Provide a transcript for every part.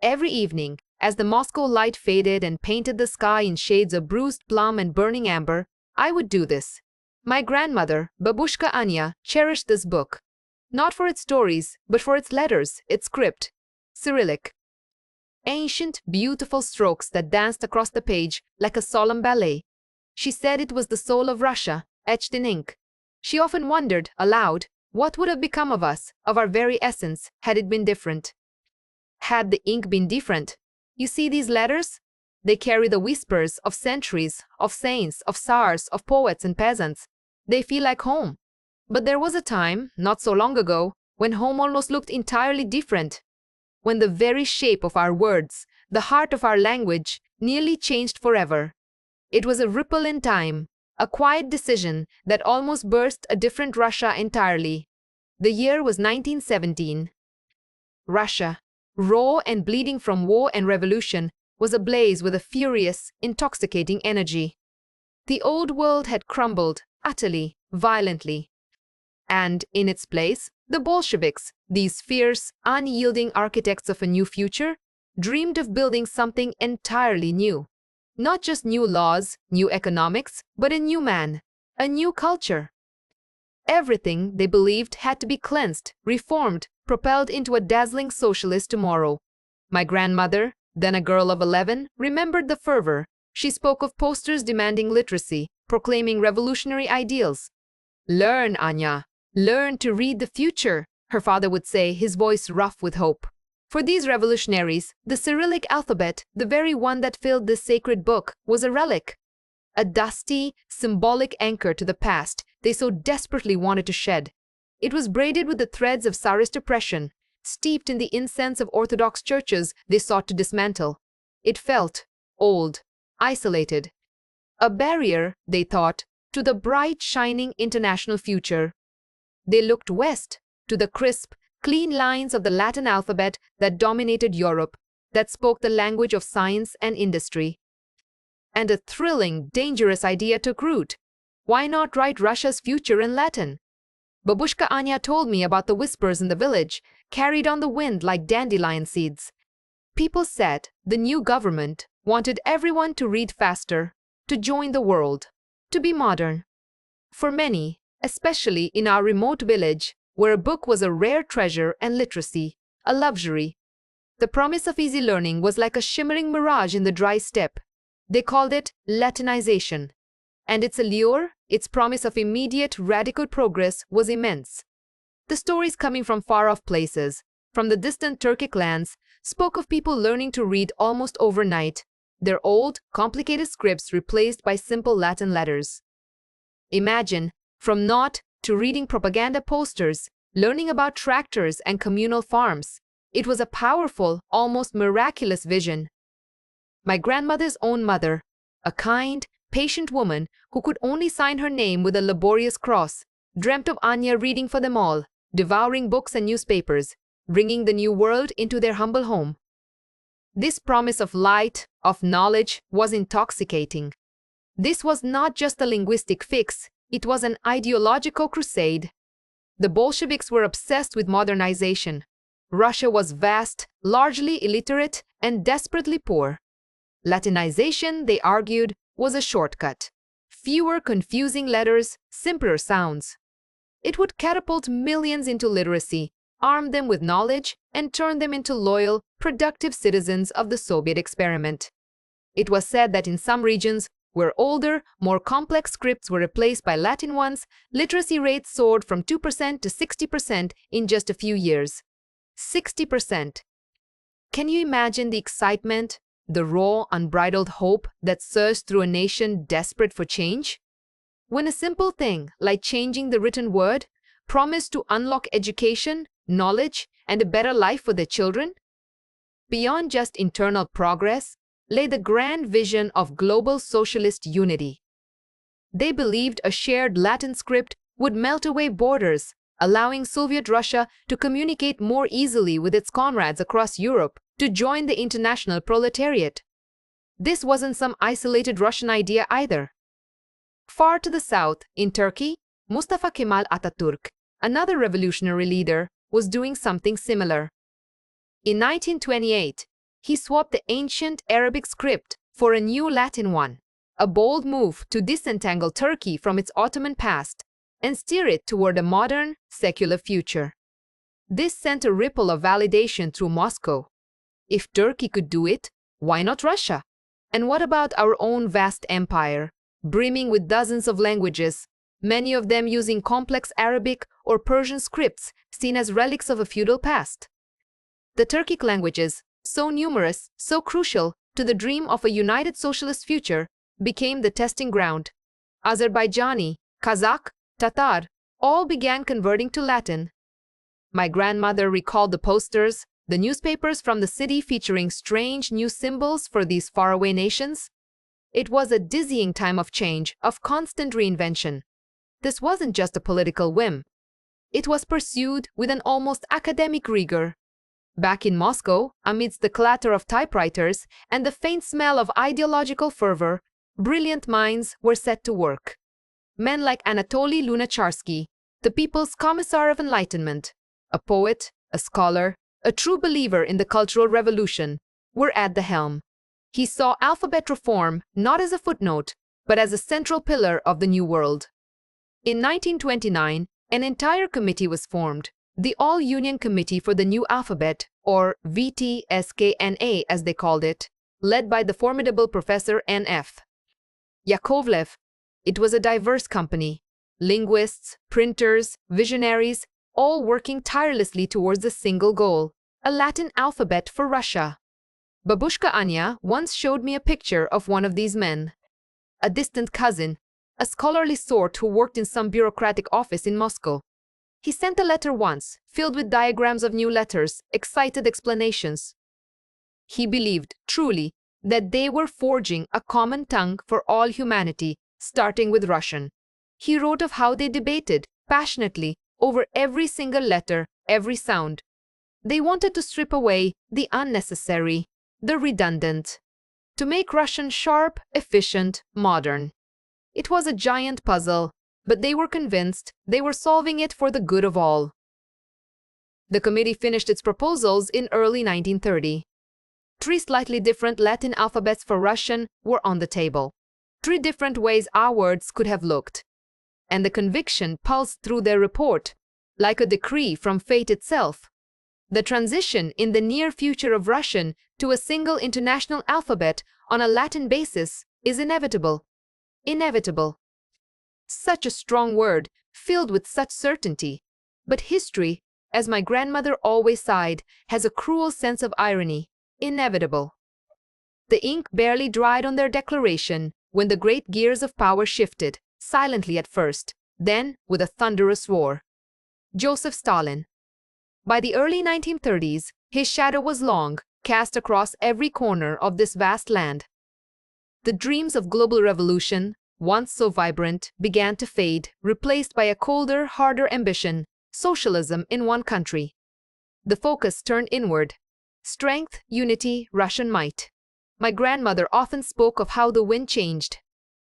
Every evening, as the Moscow light faded and painted the sky in shades of bruised plum and burning amber, I would do this. My grandmother, Babushka Anya, cherished this book. Not for its stories, but for its letters, its script. Cyrillic. Ancient, beautiful strokes that danced across the page like a solemn ballet. She said it was the soul of Russia, etched in ink. She often wondered, aloud, what would have become of us, of our very essence, had it been different. Had the ink been different? You see these letters? They carry the whispers of centuries, of saints, of tsars, of poets and peasants. They feel like home. But there was a time, not so long ago, when home almost looked entirely different. When the very shape of our words, the heart of our language, nearly changed forever. It was a ripple in time, a quiet decision that almost burst a different Russia entirely. The year was 1917. Russia, raw and bleeding from war and revolution, was ablaze with a furious, intoxicating energy. The old world had crumbled, utterly, violently. And, in its place, the Bolsheviks, these fierce, unyielding architects of a new future, dreamed of building something entirely new. Not just new laws, new economics, but a new man, a new culture. Everything, they believed, had to be cleansed, reformed, propelled into a dazzling socialist tomorrow. My grandmother, then a girl of 11, remembered the fervor. She spoke of posters demanding literacy, proclaiming revolutionary ideals. "Learn, Anya. Learn to read the future," her father would say, his voice rough with hope. For these revolutionaries, the Cyrillic alphabet, the very one that filled this sacred book, was a relic. A dusty, symbolic anchor to the past they so desperately wanted to shed. It was braided with the threads of Tsarist oppression, steeped in the incense of Orthodox churches they sought to dismantle. It felt old, isolated. A barrier, they thought, to the bright, shining international future. They looked west, to the crisp, clean lines of the Latin alphabet that dominated Europe, that spoke the language of science and industry. And a thrilling, dangerous idea took root. Why not write Russia's future in Latin? Babushka Anya told me about the whispers in the village, carried on the wind like dandelion seeds. People said the new government wanted everyone to read faster, to join the world, to be modern. For many, especially in our remote village, where a book was a rare treasure and literacy, a luxury, the promise of easy learning was like a shimmering mirage in the dry steppe. They called it Latinization. And its allure, its promise of immediate, radical progress was immense. The stories coming from far-off places, from the distant Turkic lands, spoke of people learning to read almost overnight, their old, complicated scripts replaced by simple Latin letters. Imagine, from naught to reading propaganda posters, learning about tractors and communal farms. It was a powerful, almost miraculous vision. My grandmother's own mother, a kind, patient woman who could only sign her name with a laborious cross, dreamt of Anya reading for them all, devouring books and newspapers, bringing the new world into their humble home. This promise of light, of knowledge, was intoxicating. This was not just a linguistic fix, it was an ideological crusade. The Bolsheviks were obsessed with modernization. Russia was vast, largely illiterate, and desperately poor. Latinization, they argued, was a shortcut. Fewer confusing letters, simpler sounds. It would catapult millions into literacy, arm them with knowledge, and turn them into loyal, productive citizens of the Soviet experiment. It was said that in some regions, where older, more complex scripts were replaced by Latin ones, literacy rates soared from 2% to 60% in just a few years. 60%. Can you imagine the excitement, the raw, unbridled hope that surged through a nation desperate for change? When a simple thing, like changing the written word, promised to unlock education, knowledge, and a better life for their children? Beyond just internal progress lay the grand vision of global socialist unity. They believed a shared Latin script would melt away borders, allowing Soviet Russia to communicate more easily with its comrades across Europe, to join the international proletariat. This wasn't some isolated Russian idea either. Far to the south, in Turkey, Mustafa Kemal Atatürk, another revolutionary leader, was doing something similar. In 1928, He swapped the ancient Arabic script for a new Latin one, a bold move to disentangle Turkey from its Ottoman past and steer it toward a modern, secular future. This sent a ripple of validation through Moscow. If Turkey could do it, why not Russia? And what about our own vast empire, brimming with dozens of languages, many of them using complex Arabic or Persian scripts seen as relics of a feudal past? The Turkic languages, so numerous, so crucial to the dream of a united socialist future, became the testing ground. Azerbaijani, Kazakh, Tatar, all began converting to Latin. My grandmother recalled the posters, the newspapers from the city featuring strange new symbols for these faraway nations. It was a dizzying time of change, of constant reinvention. This wasn't just a political whim. It was pursued with an almost academic rigor. Back in Moscow, amidst the clatter of typewriters and the faint smell of ideological fervor, brilliant minds were set to work. Men like Anatoly Lunacharsky, the People's Commissar of Enlightenment, a poet, a scholar, a true believer in the Cultural Revolution, were at the helm. He saw alphabet reform not as a footnote, but as a central pillar of the New World. In 1929, an entire committee was formed, the All-Union Committee for the New Alphabet, or VTSKNA as they called it, led by the formidable Professor N.F. Yakovlev. It was a diverse company, linguists, printers, visionaries, all working tirelessly towards a single goal, a Latin alphabet for Russia. Babushka Anya once showed me a picture of one of these men. A distant cousin, a scholarly sort who worked in some bureaucratic office in Moscow. He sent a letter once, filled with diagrams of new letters, excited explanations. He believed, truly, that they were forging a common tongue for all humanity, starting with Russian. He wrote of how they debated, passionately, over every single letter, every sound. They wanted to strip away the unnecessary, the redundant, to make Russian sharp, efficient, modern. It was a giant puzzle, but they were convinced they were solving it for the good of all. The committee finished its proposals in early 1930. 3 slightly different Latin alphabets for Russian were on the table. 3 different ways our words could have looked. And the conviction pulsed through their report, like a decree from fate itself. The transition in the near future of Russian to a single international alphabet on a Latin basis is inevitable. Inevitable. Such a strong word, filled with such certainty. But history, as my grandmother always sighed, has a cruel sense of irony. Inevitable. The ink barely dried on their declaration when the great gears of power shifted, silently at first, then with a thunderous roar. Joseph Stalin. By the early 1930s, his shadow was long, cast across every corner of this vast land. The dreams of global revolution, once so vibrant, began to fade, replaced by a colder, harder ambition, socialism in one country. The focus turned inward. Strength, unity, Russian might. My grandmother often spoke of how the wind changed.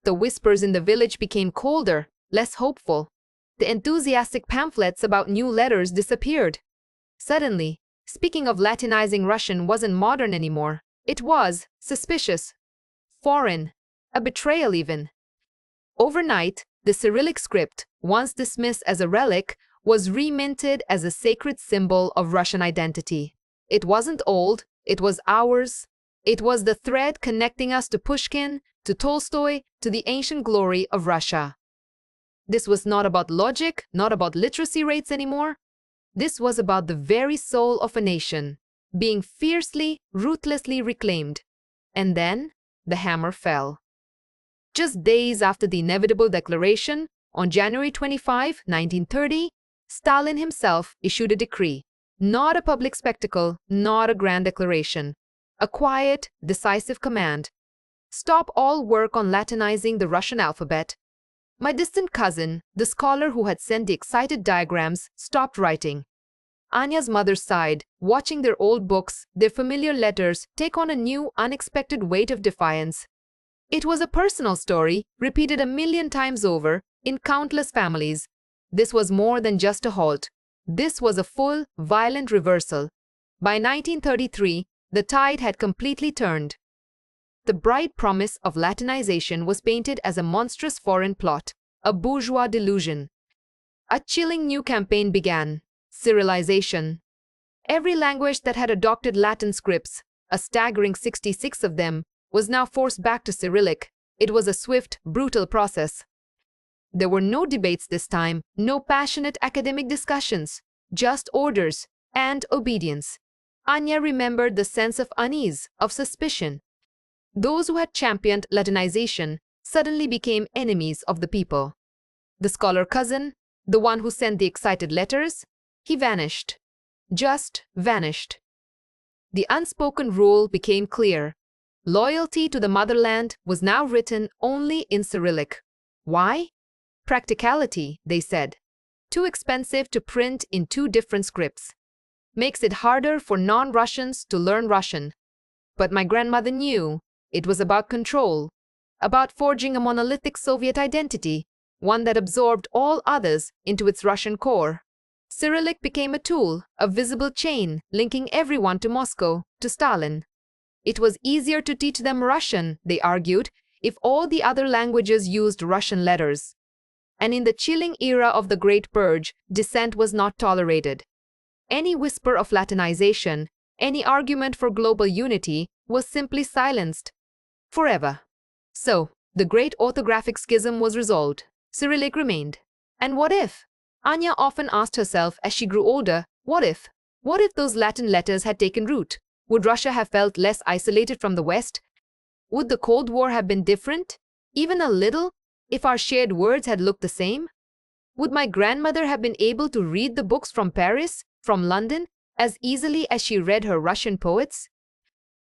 The whispers in the village became colder, less hopeful. The enthusiastic pamphlets about new letters disappeared. Suddenly, speaking of Latinizing Russian wasn't modern anymore. It was suspicious, foreign, a betrayal even. Overnight, the Cyrillic script, once dismissed as a relic, was reminted as a sacred symbol of Russian identity. It wasn't old, it was ours. It was the thread connecting us to Pushkin, to Tolstoy, to the ancient glory of Russia. This was not about logic, not about literacy rates anymore. This was about the very soul of a nation, being fiercely, ruthlessly reclaimed. And then, the hammer fell. Just days after the inevitable declaration, on January 25, 1930, Stalin himself issued a decree. Not a public spectacle, not a grand declaration. A quiet, decisive command. Stop all work on Latinizing the Russian alphabet. My distant cousin, the scholar who had sent the excited diagrams, stopped writing. Anya's mother sighed, watching their old books, their familiar letters, take on a new, unexpected weight of defiance. It was a personal story, repeated a million times over, in countless families. This was more than just a halt. This was a full, violent reversal. By 1933, The tide had completely turned. The bright promise of Latinization was painted as a monstrous foreign plot, a bourgeois delusion. A chilling new campaign began: Cyrillicisation. Every language that had adopted Latin scripts, a staggering 66 of them, was now forced back to Cyrillic. It was a swift, brutal process. There were no debates this time, no passionate academic discussions, just orders and obedience. Anya remembered the sense of unease, of suspicion. Those who had championed Latinization suddenly became enemies of the people. The scholar cousin, the one who sent the excited letters, he vanished. Just vanished. The unspoken rule became clear. Loyalty to the motherland was now written only in Cyrillic. Why? Practicality, they said. Too expensive to print in two different scripts. Makes it harder for non-Russians to learn Russian. But my grandmother knew it was about control, about forging a monolithic Soviet identity, one that absorbed all others into its Russian core. Cyrillic became a tool, a visible chain linking everyone to Moscow, to Stalin. It was easier to teach them Russian, they argued, if all the other languages used Russian letters. And in the chilling era of the Great Purge, dissent was not tolerated. Any whisper of Latinization, any argument for global unity, was simply silenced. Forever. So, the great orthographic schism was resolved. Cyrillic remained. And what if? Anya often asked herself as she grew older, what if? What if those Latin letters had taken root? Would Russia have felt less isolated from the West? Would the Cold War have been different? Even a little, if our shared words had looked the same? Would my grandmother have been able to read the books from Paris, from London, as easily as she read her Russian poets?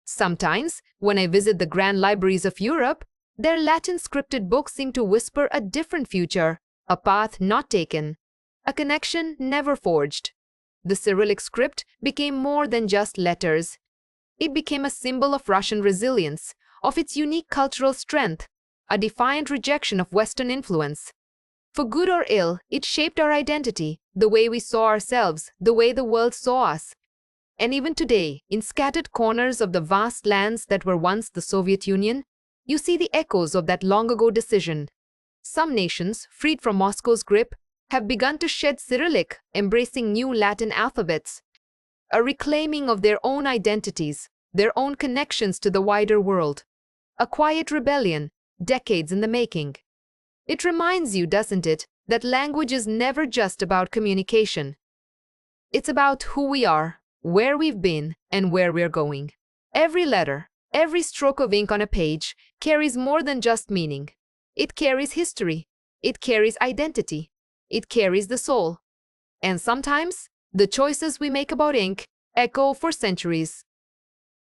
Sometimes, when I visit the grand libraries of Europe, their Latin scripted books seem to whisper a different future, a path not taken, a connection never forged. The Cyrillic script became more than just letters. It became a symbol of Russian resilience, of its unique cultural strength, a defiant rejection of Western influence. For good or ill, it shaped our identity, the way we saw ourselves, the way the world saw us. And even today, in scattered corners of the vast lands that were once the Soviet Union, you see the echoes of that long-ago decision. Some nations, freed from Moscow's grip, have begun to shed Cyrillic, embracing new Latin alphabets, a reclaiming of their own identities, their own connections to the wider world. A quiet rebellion, decades in the making. It reminds you, doesn't it, that language is never just about communication. It's about who we are, where we've been, and where we're going. Every letter, every stroke of ink on a page carries more than just meaning. It carries history. It carries identity. It carries the soul. And sometimes, the choices we make about ink echo for centuries.